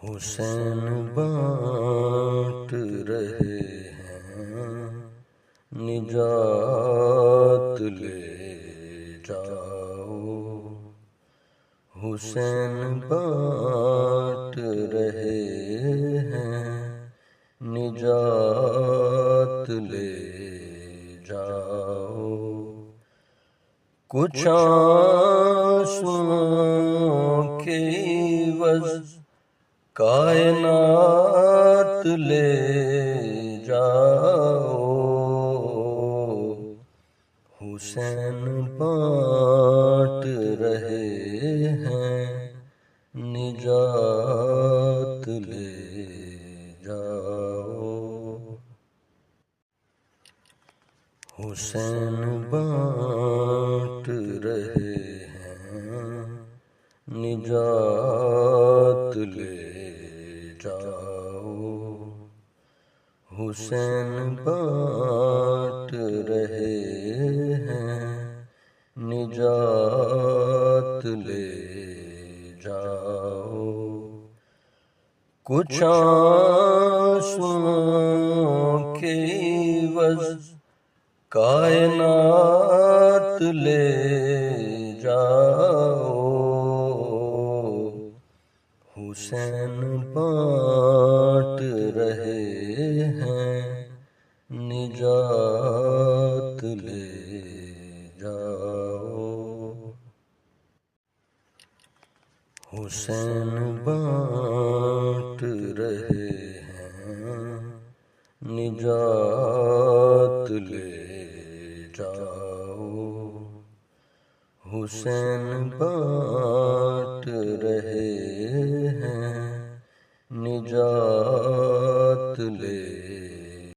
حسین بانٹ رہے ہیں نجات لے جاؤ، حسین بانٹ رہے ہیں نجات لے جاؤ، کچھ آنسوؤں کے عوض کائنات لے جاؤ، حسین بانٹ رہے ہیں نجات لے جاؤ، حسین بانٹ رہے ہیں نجات لے جاؤ، حسین بانٹ رہے ہیں نجات لے جاؤ، کچھ آنسوؤں کے عوض کائنات لے جاؤ، حسین بانٹ رہے ہیں نجات لے جاؤ، حسین بانٹ رہے ہیں نجات لے جاؤ، حسین بانٹ رہے ہیں نجات